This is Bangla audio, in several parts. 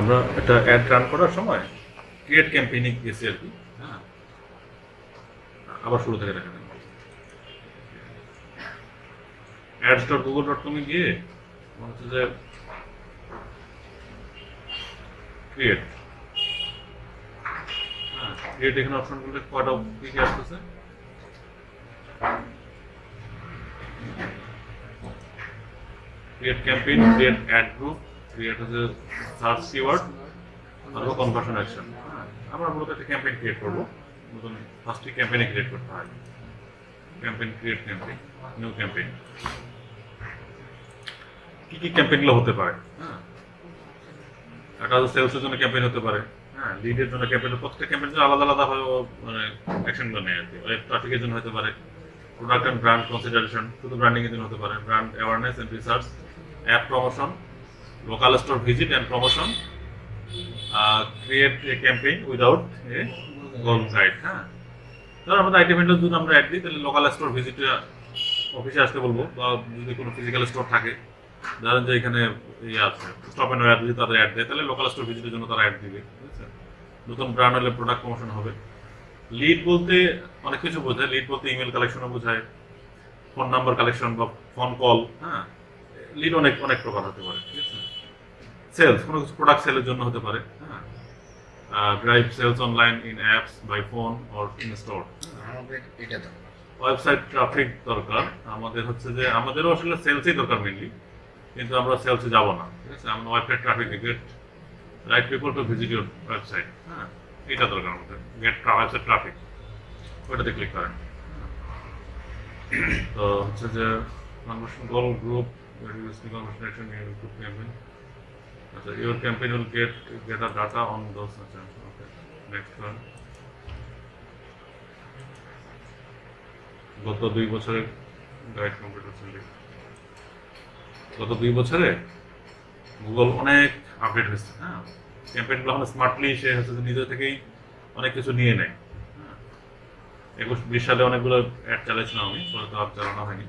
আমরা একটা অ্যাড রান করার সময় ক্রিয়েট ক্যাম্পেইনে গেছি আর কি। হ্যাঁ, আবার শুরু থেকে দেখা যাবে ads.google.com এ গিয়ে হচ্ছে যে ক্রিয়েট, হ্যাঁ ক্রিয়েট এখানে অপশনগুলো কয়টা কি কি আসতেছে, create campaign, create add group, create হচ্ছে সার্চ কিওয়ার্ড অথবা কনভার্সন অ্যাকশন। আমরা মূলত একটা ক্যাম্পেইন ক্রিয়েট করবো, নতুন ফার্স্টে ক্যাম্পেইনে ক্রিয়েট করতে হয়। Campaign create campaign, new campaign. কি কি ক্যাম্পেইনগুলো হতে পারে? হ্যাঁ, একটা সেলসের জন্য ক্যাম্পেইন হতে পারে, হ্যাঁ লিডের জন্য ক্যাম্পেইন, প্রত্যেকটা ক্যাম্পেইন আলাদা আলাদা ভাবে মানে অ্যাকশনগুলো নেয় আর কি। ট্রাফিকের জন্য হতে পারে, প্রোডাক্ট অ্যান্ড ব্র্যান্ড কনসিডারেশন, শুধু ব্র্যান্ডিং এর জন্য হতে পারে, brand awareness and research, app promotion, local store visit and promotion, create a campaign without a goal guide. হ্যাঁ, ধর আমাদের আইটেম হ্যান্ডেল যদি আমরা অ্যাড দিই তাহলে লোকাল স্টোর ভিজিটে অফিসে আসতে বলবো, বা যদি কোনো ফিজিক্যাল স্টোর থাকে, ধরেন যে এখানে ইয়ে আছে স্টপ অ্যান্ড ওয়্যার, যদি তাদের অ্যাড দেয় তাহলে লোকাল স্টোর ভিজিটের জন্য তারা অ্যাড দিবে, বুঝছেন? নতুন ব্র্যান্ড হলে প্রোডাক্ট প্রমোশন হবে। লিড বলতে অনেক কিছু বোঝায়, লিড বলতে ইমেল কালেকশনও বোঝায়, ফোন নাম্বার কালেকশন বা ফোন কল। হ্যাঁ, লিড অনেক অনেক প্রকার হতে পারে, ঠিক আছে? সেলস, কোনো কিছু প্রোডাক্ট সেলের জন্য হতে পারে। হ্যাঁ, drive sales online in apps, by phone or in store. Website traffic দরকার আমাদের, হচ্ছে যে আমাদেরও আসলে সেলসই দরকার মেনলি, কিন্তু আমরা সেলসে যাব না, ঠিক আছে? আমরা website traffic get right people to visit your website. হ্যাঁ, এটা দরকার আমাদের, গেট ওয়েবসাইট ট্রাফিক, ওইটাতে ক্লিক করেন। তো হচ্ছে যে conversion goal group, conversion action group campaign. আচ্ছা, your campaign will gather data on those. আচ্ছা, ওকে, নেক্সট ওয়ান। গত 2 বছরের গাইড কমপ্লিট হচ্ছে। গত 2 বছরে গুগল অনেক আপডেট হয়েছে। হ্যাঁ, ক্যাম্পেইনগুলো এখন স্মার্টলি সে হচ্ছে যে নিজে থেকেই অনেক কিছু নিয়ে নেয়। হ্যাঁ, 21-20 সালে অনেকগুলো অ্যাড চালাইছিলাম আমি, পরে তো আর চালানো হয়নি।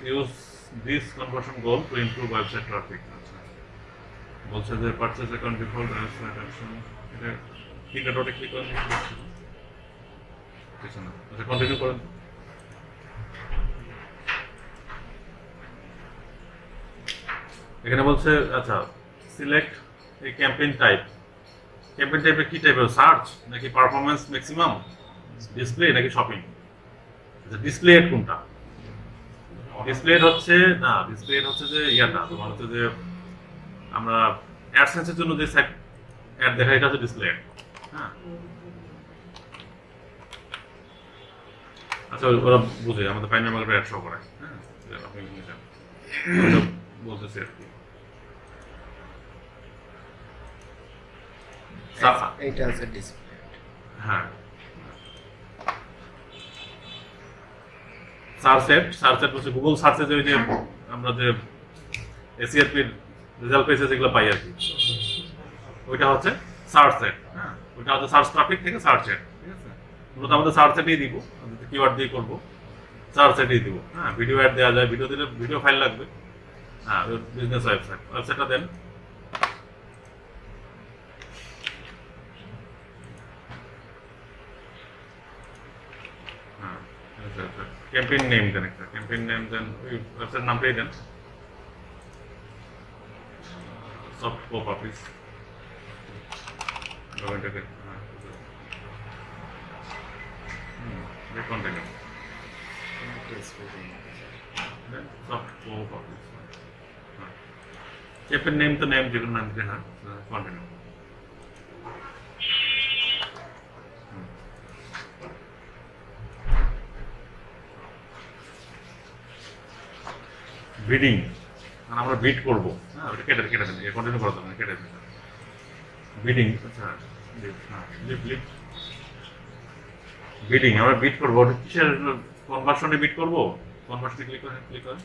Use this conversion goal to improve website traffic. আচ্ছা, বলছে যে purchase account default website action, এটা কি ডটে ক্লিক করেন কিছু না। আচ্ছা, কন্টিনিউ করেন। এখানে বলছে আচ্ছা সিলেক্ট এই ক্যাম্পেইন টাইপ। ক্যাম্পেইন টাইপে কি টাইপের, সার্চ নাকি পারফরম্যান্স ম্যাক্সিমাম, ডিসপ্লে নাকি শপিং? আচ্ছা, ডিসপ্লে এড কোনটা? ডিসপ্লে এড হচ্ছে না, ডিসপ্লে এড হচ্ছে যে ইয়াটা তোমার হচ্ছে যে আমরা অ্যাডসেন্সের জন্য যে সাইট অ্যাড দেখা, এটা হচ্ছে ডিসপ্লে এড। হ্যাঁ, আচ্ছা ওরা বুঝে আমাদের প্রাইমারি মার্কেটে অ্যাড শো করে। হ্যাঁ, আপনি বলতেছি আর কি। এটা আছে ডিসপ্লে। হ্যাঁ, সার্চ হচ্ছে গুগল সার্চে যে ওই যে আমরা যে এসিআরপির রেজাল্ট পেয়েছে যেগুলো পাই আর কি, ওইটা হচ্ছে সার্চ সেট। হ্যাঁ, ওইটা হচ্ছে সার্চ ট্রাফিক থেকে সার্চ সেট, ঠিক আছে? মূলত আমাদের সার্চ সেটই দিব, কিওয়ার্ড দিয়ে করবো, সার্চ সেটই দিব। হ্যাঁ, ভিডিও অ্যাড দেওয়া যায়, ভিডিও দিলে ভিডিও ফাইল লাগবে। হ্যাঁ, বিজনেস ওয়েবসাইটটা দেন। হ্যাঁ, ক্যাম্পেইন নেম দেন, একটা ক্যাম্পেইন নেম দেন, ওয়েবসাইট নামটাই দেন, soft pop office. Continue, soft pop office. Campaign name তো নেম যেগুলো নাম দেন। হ্যাঁ, কন্টিনিউ। বিডিং, আমরা বিট করবো। হ্যাঁ, ওটা কেটে কেটে দেন, কন্টিনিউ করা যাবে না, কেটে দেন। বিডিং, আচ্ছা বিডিং আমরা বিট করবো, ওটা কিসের? কনভার্সনে বিট করবো। কনভার্সনে ক্লিক করেন,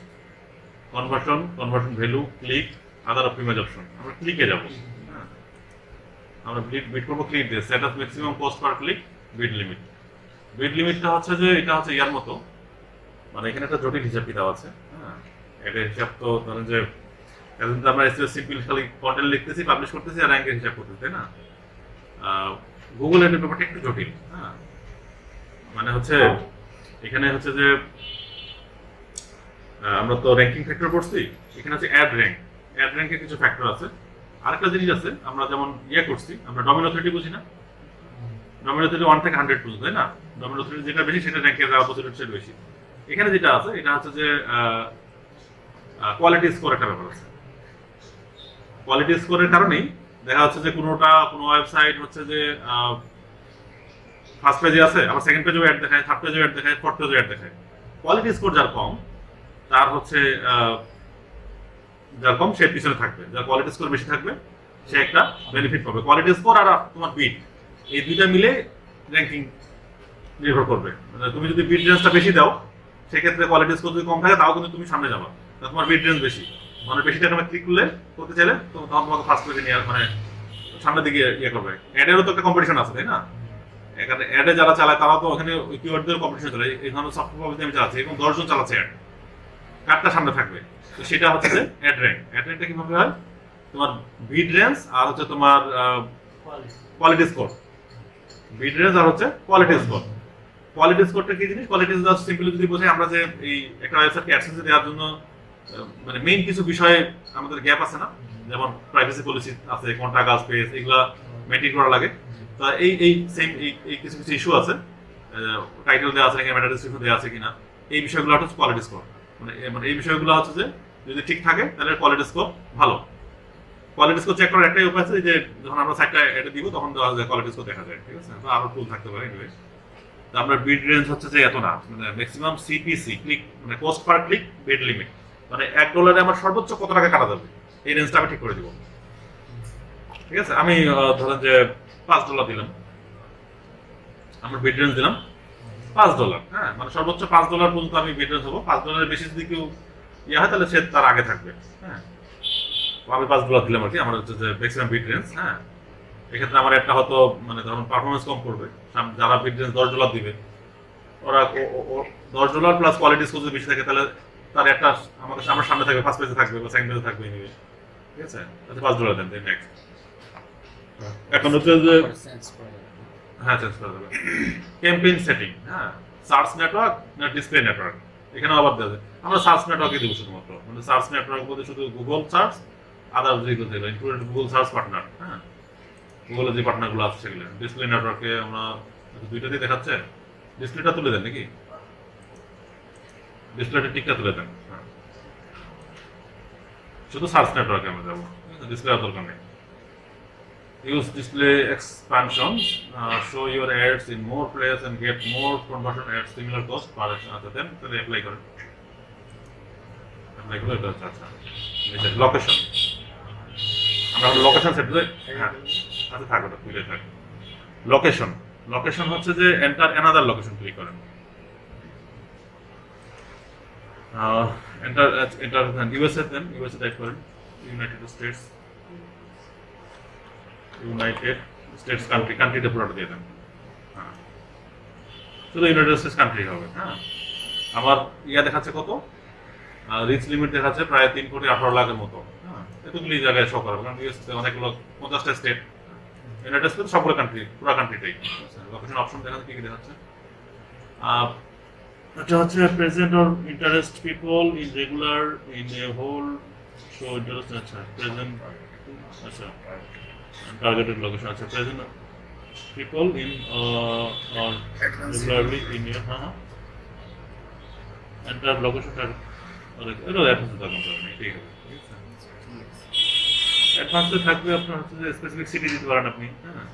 conversion value, click, other optimise option. আমরা ক্লিকে যাবো। হ্যাঁ, আমরা বিট করবো ক্লিক দিয়ে, set up maximum cost per click, bid limit. Bid লিমিটটা হচ্ছে যে এটা হচ্ছে ইয়ার মতো, মানে এখানে একটা জটিল হিসাব কিতাব আছে। হ্যাঁ, এটা হিসাব তো ধরেন যে এখন তো আমরা এসইও সিম্পল খালি কন্টেন্ট লিখতেছি, পাবলিশ করতেছি আর র্যাঙ্কের হিসাব করতেছি, তাই না? গুগলের ব্যাপারটা একটু জটিল। হ্যাঁ, মানে হচ্ছে এখানে হচ্ছে যে আমরা তো র্যাঙ্কিং ফ্যাক্টর পড়ছি, এখানে হচ্ছে অ্যাড র্যাঙ্কের কিছু ফ্যাক্টর আছে। আরেকটা জিনিস আছে, আমরা যেমন করছি, আমরা ডমিনো থ্রেডি বুঝি না? ডমিনো থ্রেডি 1 থেকে 100 পর্যন্ত, তাই না? ডমিনো থ্রেডি যেটা বেশি সেটা র্যাঙ্কের অপোজিট বেশি। এখানে যেটা আছে এটা হচ্ছে যে কোয়ালিটি স্কোর একটা ব্যাপার আছে। কোয়ালিটি স্কোরের কারণেই দেখা যাচ্ছে যে কোনো ওয়েবসাইট হচ্ছে যে ফার্স্ট পেজে আছে, আবার সেকেন্ড পেজেও অ্যাড দেখায়, থার্ড পেজেও অ্যাড দেখায়, ফোর্থ পেজেও অ্যাড দেখায়। কোয়ালিটি স্কোর যার কম, তার হচ্ছে যার কম সে পিছনে থাকবে, যার কোয়ালিটি স্কোর বেশি থাকবে সে একটা বেনিফিট পাবে। কোয়ালিটি স্কোর আর তোমার বিট, এই দুইটা মিলে র্যাঙ্কিং নির্ভর করবে। তুমি যদি বিট রেঞ্জটা বেশি দাও, সেক্ষেত্রে কোয়ালিটি স্কোর যদি কম থাকে তাও কিন্তু তুমি সামনে যাবা, তোমার বিট রেঞ্জ বেশি, মানে বেশি টাকা ক্লিক করতে চাইলে তখন তোমাকে ফার্স্ট পেজে নিয়ে মানে সামনের দিকে করবে। অ্যাডেরও তো একটা কম্পিটিশন আছে, তাই না? এখানে অ্যাডে যারা চালায় তারা তো ওখানে কিওয়ার্ডদের কম্পিটিশন চলে। এই ধরনের সফটওয়্যার আমি চালাচ্ছি, এবং 10 জন চালাচ্ছে অ্যাড, কারটা সামনে থাকবে। তো সেটা হচ্ছে যে অ্যাড র্যাঙ্কটা কিভাবে হয়, তোমার বিট রেঞ্জ আর হচ্ছে তোমার কোয়ালিটি স্কোর। বিট রেঞ্জ আর হচ্ছে কোয়ালিটি স্কোর। কোয়ালিটি স্কোরটা কি জিনিস? কোয়ালিটি জাস্ট সিম্পলি যদি বোঝাই, আমরা যে এই একটা ওয়েবসাইটকে অ্যাডসেন্স দেওয়ার জন্য মানে মেইন কিছু বিষয়ে আমাদের গ্যাপ আছে না, যেমন প্রাইভেসি পলিসি আছে, কোনটা গাছ পেজ, এগুলা মেনটেন করা লাগে। তো এই সেম এই কিছু ইস্যু আছে, টাইটেল দেওয়া আছে নাকি, মেটা ডেসক্রিপশন দেওয়া আছে কিনা, এই বিষয়গুলো হচ্ছে কোয়ালিটি স্কোর। মানে এই বিষয়গুলো হচ্ছে যে যদি ঠিক থাকে তাহলে কোয়ালিটি স্কোর ভালো। কোয়ালিটি স্কোর চেক করার একটাই উপায় আছে, যে যখন আমরা সাইটটা এটা দিব তখন কোয়ালিটি স্কোর দেখা যায়, ঠিক আছে? তো আরো টুল থাকতে পারে। এনিওয়ে, তো আমরা বিড রেঞ্জ হচ্ছে যে এত না, মানে ম্যাক্সিমাম সিপিসি ক্লিক, মানে কস্ট পার ক্লিক বিড লিমিট, মানে $1 আমার সর্বোচ্চ কত টাকা কাটা যাবে, এই রেঞ্জটা আমি ঠিক করে দিব। ঠিক আছে, আমি ধরেন যে $5 দিলাম, আমরা বিড রেঞ্জ দিলাম $5। হ্যাঁ, মানে সর্বোচ্চ $5 পর্যন্ত আমি বিড রেঞ্জ হবো। $5 বেশি যদি কেউ হয় তাহলে সে তার আগে থাকবে। হ্যাঁ, আমি $5 দিলাম আর কি, আমার হচ্ছে যে ম্যাক্সিমাম বিড রেঞ্জ। হ্যাঁ, এক্ষেত্রে আমার একটা হয়তো মানে ধরুন পারফরমেন্স কম করবে, যারা বিড রেঞ্জ $10 দিবে, ওরা $10 প্লাস কোয়ালিটি স্কোর যদি বেশি থাকে তাহলে তার একটা আমার সামনে থাকবে, ফার্স্ট পেজে থাকবে বা সেকেন্ড পেজে থাকবে। ঠিক আছে, আচ্ছা $5 দেন, নেক্সট। এখন হচ্ছে যে হ্যাঁ, চেঞ্জ করে দেবে। ক্যাম্পেইন সেটিং, হ্যাঁ, সার্চ নেটওয়ার্ক না ডিসপ্লে নেটওয়ার্ক, এখানে আবার দেওয়া যায়। আমরা সার্চ নেটওয়ার্কে দেবো শুধুমাত্র, মানে সার্চ নেটওয়ার্ক বলতে শুধু গুগল সার্চ, আদার যেগুলো দেবে ইনক্লুডেড গুগল সার্চ পার্টনার। হ্যাঁ, গুগলের যে পার্টনারগুলো আছে সেগুলো। ডিসপ্লে নেটওয়ার্কে আমরা দুইটাতেই দেখাচ্ছে, ডিসপ্লেটা তুলে দেন নাকি, ডিসপ্লেটা টিকটা তুলে দেন। হ্যাঁ, শুধু সার্চ নেটওয়ার্কে আমরা যাবো, ডিসপ্লে দরকার নেই। Use display expansions, show your ads in more places and get more conversion at similar cost per action. Then apply করেন, apply করে এটা আচ্ছা লোকেশন, আমরা লোকেশন সেট করে হ্যাঁ আচ্ছা থাকো তো খুলে থাক। লোকেশন হচ্ছে যে এন্টার অ্যানাদার লোকেশন ক্লিক করেন, এন্টার ইউএসএ, দেন ইউএসএ টাইপ করেন, ইউনাইটেড স্টেটস কান্ট্রিতে পুরোটা দিয়ে দেন। হ্যাঁ, শুধু ইউনাইটেড স্টেটস কান্ট্রি হবে। হ্যাঁ, আমার দেখাচ্ছে কত, রিচ লিমিট দেখাচ্ছে প্রায় 3,18,00,000-এর মতো। হ্যাঁ, এতগুলি জায়গায় শো করবে, কারণ ইউএসএ অনেকগুলো 50টা স্টেট, ইউনাইটেড স্টেটস সবগুলো কান্ট্রি, পুরো কান্ট্রিটাই। লোকেশন অপশন দেখাচ্ছে কি দেখাচ্ছে, এটা হচ্ছে present or interest people in regular in a whole show interest. আচ্ছা, প্রেজেন্ট, আচ্ছা targeted location, acha present people in or regularly in your enter location target এটা অ্যাডভান্স থাকবে, ঠিক আছে। অ্যাডভান্সে থাকবে আপনার হচ্ছে যে স্পেসিফিক সিটি দিতে পারেন আপনি। হ্যাঁ,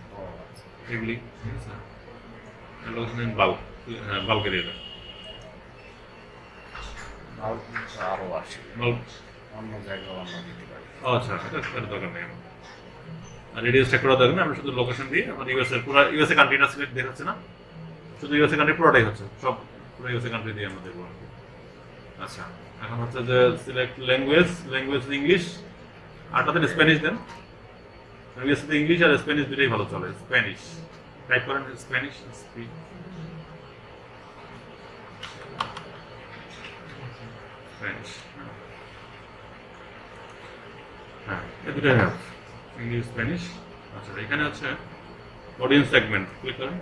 এগুলি ঠিক আছে, লোকেশন ইন বাল্ক, হ্যাঁ বাল্কে দিয়ে দেন। আরো আসে অন্য জায়গায় অন্য দিতে পারি। আচ্ছা, এটা দরকার নেই আমার, রেডিয়াস চেক করা দরকার নেই, আমরা শুধু লোকেশন দিয়ে আমার ইউএসএ পুরো ইউএসএ কান্ট্রিটা সিলেক্ট দেখাচ্ছে না, শুধু ইউএসএ কান্ট্রি পুরোটাই হচ্ছে, সব পুরো ইউএসএ কান্ট্রি দিয়ে আমরা দেখবো। আচ্ছা, এখন হচ্ছে যে সিলেক্ট ল্যাঙ্গুয়েজ ইংলিশ, আরটাতে স্প্যানিশ দেন। ইউএসএতে ইংলিশ আর স্প্যানিশ দুটোই ভালো চলে। স্প্যানিশ টাইপ করেন, স্প্যানিশ হ্যাঁ, এই দুটোই হ্যাঁ, ইংলিশ স্প্যানিশ। আচ্ছা, এখানে হচ্ছে অডিয়েন্স সেগমেন্ট, ক্লিক করেন।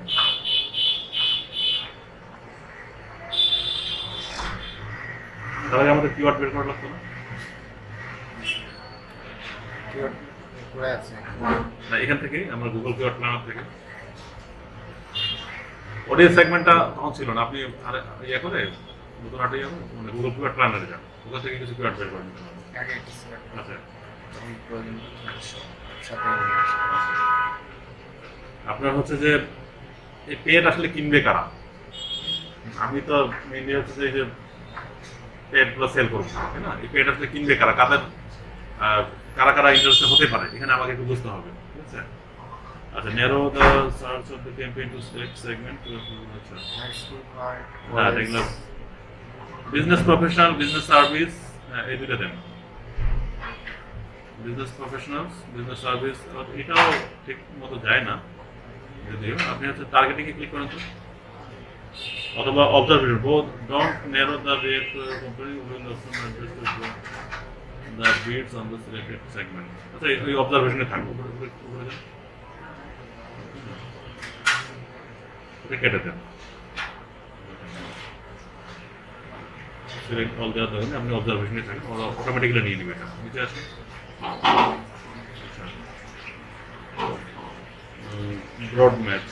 তার আগে আমাদের কিওয়ার্ড বের করা লাগতো না? কিওয়ার্ড করে আছে। না, এখান থেকে আমরা গুগল কিওয়ার্ড প্ল্যানার থেকে অডিয়েন্স সেগমেন্টটা তখন ছিল না। আপনি আর ইয়ে করে নতুন আটে যাবেন, মানে গুগল কিওয়ার্ড প্ল্যানারে যান, ওখান থেকে কিছু কিওয়ার্ড বের করে নিতে হবে। আগে একটা সিলেক্ট আচ্ছা, তখন প্রয়োজন সাথে নিয়ে আসে। আপনার হচ্ছে যে এই পেড আসলে কিনবে কারা? আমি তো মেইনলি হচ্ছে যে এই যে পেডগুলো সেল করবো, তাই না? এই পেড আসলে কিনবে কারা, কাদের কারা কারা ইন্টারেস্টেড হতে পারে, এখানে আমাকে একটু বুঝতে হবে, ঠিক আছে? আচ্ছা, narrow the search of the campaign to select segment to আচ্ছা, হাই স্কুল আর হ্যাঁ, এগুলো বিজনেস প্রফেশনাল, বিজনেস সার্ভিস, এই দুটো দেন। বিজনেস প্রফেশনালস, বিজনেস সার্ভিস, এটাও ঠিক মতো যায় না যদিও। আপনি হচ্ছে টার্গেটিং এ ক্লিক করেন তো, অথবা observation, both don't narrow the rate company will option address the beads on the selected segment. আচ্ছা, এই অবজারভেশনে থাকবে, উপরে যান, ওটা কেটে দেন। সিলেক্ট অল দেওয়ার দরকার নেই, আপনি অবজারভেশনে থাকেন, ওরা অটোমেটিক্যালি নিয়ে নেবে। এটা নিচে আসুন। আচ্ছা, broad match,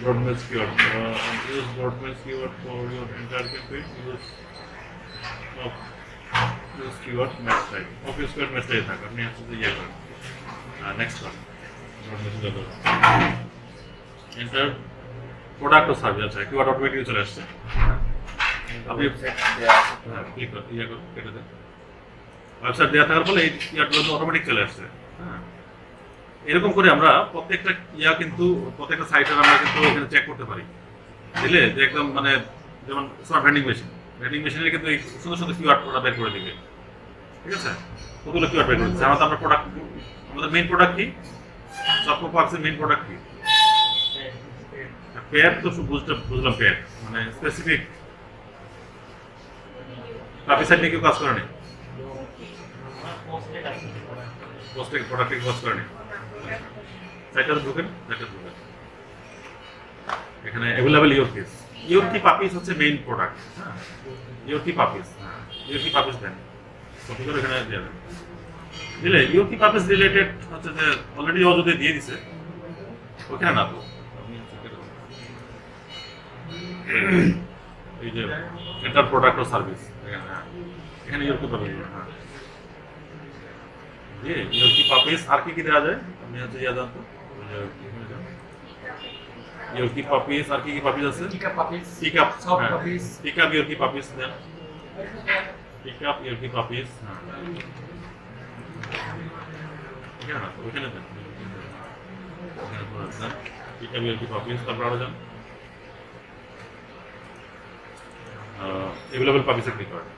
broad match keyword. Use broad match keyword for your entire campaign. Use keyword match type. Use keyword match type থাকে, আপনি হচ্ছে যে ইয়ে করেন। Next one, broad match keyword. Enter product or service। আচ্ছা, keyword অটোমেটিক্যালি চলে আসছে। আপনি ক্লিক করুন, ইয়ে করুন, কেটে দেন। ওয়েবসাইট দেওয়া থাকার ফলে এই কিওয়ার্ডগুলো অটোমেটিক চলে আসছে। হ্যাঁ, এরকম করে আমরা প্রত্যেকটা কিন্তু প্রত্যেকটা সাইটের আমরা কিন্তু এখানে চেক করতে পারি, বুঝলে? যে একদম মানে যেমন স্মার্ট ভেন্ডিং মেশিন, ভেন্ডিং মেশিনের কিন্তু এই সুন্দর সুন্দর কিওয়ার্ড ওরা বের করে দিবে, ঠিক আছে? কতগুলো কিওয়ার্ড বের করে দিচ্ছে। আমরা প্রোডাক্ট, আমাদের মেইন প্রোডাক্ট কি? সফট পার্কসের মেইন প্রোডাক্ট কি? পেয়ার তো বুঝলাম, পেয়ার মানে স্পেসিফিক কাপি সাইড নিয়ে কেউ কাজ করে নি, পোস্টের প্রোডাক্টে কাজ করে নি। সাইটটাতে ঢুকেন, এখানে অ্যাভেলেবল ইয়র্কি পাপিস হচ্ছে মেইন প্রোডাক্ট। হ্যাঁ, ইয়র্কি পাপিস, ইয়র্কি পাপিস দেন, কপি করে এখানে দিয়ে দেন। দিলে ইয়র্কি পাপিস রিলেটেড হচ্ছে যে অলরেডি ও যদি দিয়ে দিছে, ওখানে না তো এই যে এন্টার প্রোডাক্ট ও সার্ভিস, এখানে ইয়র্কি পাপিস। হ্যাঁ, দিয়ে ইয়র্কি পাপিস আর কি দেওয়া যায়? আপনি হচ্ছে ইয়া জানতো ইয়র্কি পাপিস, আর কি পাপিস আছে? পিকআপ পাপিস, পিকআপ ইয়র্কি পাপিস দেন, পিকআপ ইয়র্কি পাপিস। এখানে না, ওইখানে দেন, পিকআপ ইয়র্কি পাপিস। তারপর আরো যান, অ্যাভেলেবল পাপিসে ক্লিক করেন।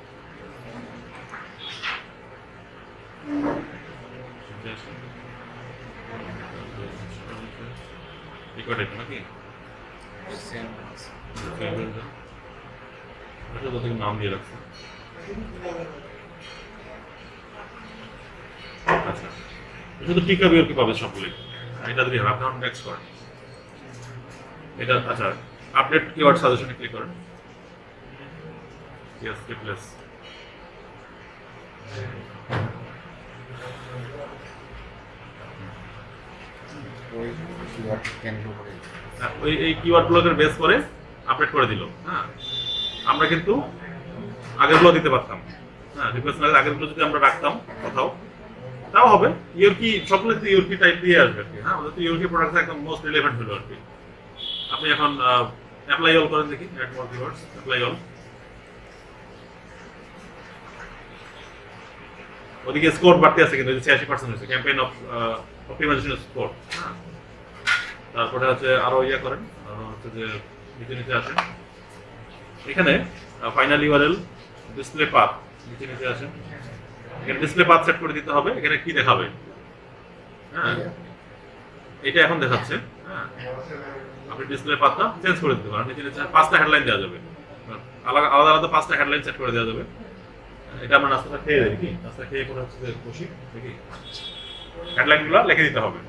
নাকি নাম দিয়ে রাখছে। আচ্ছা, শুধু টিকা বিয়র কি পাবে সবগুলি, এটা যদি আপনি নেক্সট করেন এটা। আচ্ছা, আপডেট কিওয়ার্ড সাজেশনে ক্লিক করেন। Yes, replace. এই কিওয়ার্ডগুলোকে বেস করে আপডেট করে দিল। হ্যাঁ, আমরা কিন্তু আগেরগুলো দিতে পারতাম। হ্যাঁ, রিকোয়েস্ট না আগেরগুলো যদি আমরা রাখতাম কোথাও, তাও হবে। ইয়র্কি সবগুলো ইয়র্কি টাইপ দিয়ে আসবে আর কি। হ্যাঁ, আমাদের তো ইয়র্কি প্রোডাক্ট একদম মোস্ট রিলেভেন্ট হলো আর কি। আপনি এখন অ্যাপ্লাই অল করেন, দেখি add more keywords, apply all. ওদিকে স্কোর বাড়তে আছে কিন্তু 86% হয়েছে, ক্যাম্পেইন অপটিমাইজেশন স্কোর। হ্যাঁ, তারপরে হচ্ছে আরো ইয়া করেন, হচ্ছে যে নিচে আসেন, এখানে ফাইনাল ইউআরএল ডিসপ্লে পাথ নিচে আসেন, এখানে ডিসপ্লে পাথ সেট করে দিতে হবে। এখানে কি দেখাবে? হ্যাঁ, এটা এখন দেখাচ্ছে। হ্যাঁ, আপনি ডিসপ্লে পাথটা চেঞ্জ করে দিতে পারেন। নিচে 5টা হেডলাইন দেওয়া যাবে, আলাদা আলাদা 5টা হেডলাইন সেট করে দেওয়া যাবে। এটা আমরা নাস্তাটা খেয়ে দেখি, নাস্তা খেয়ে পরে হচ্ছে যে বসি দেখি, হেডলাইনগুলো লিখে দিতে হবে।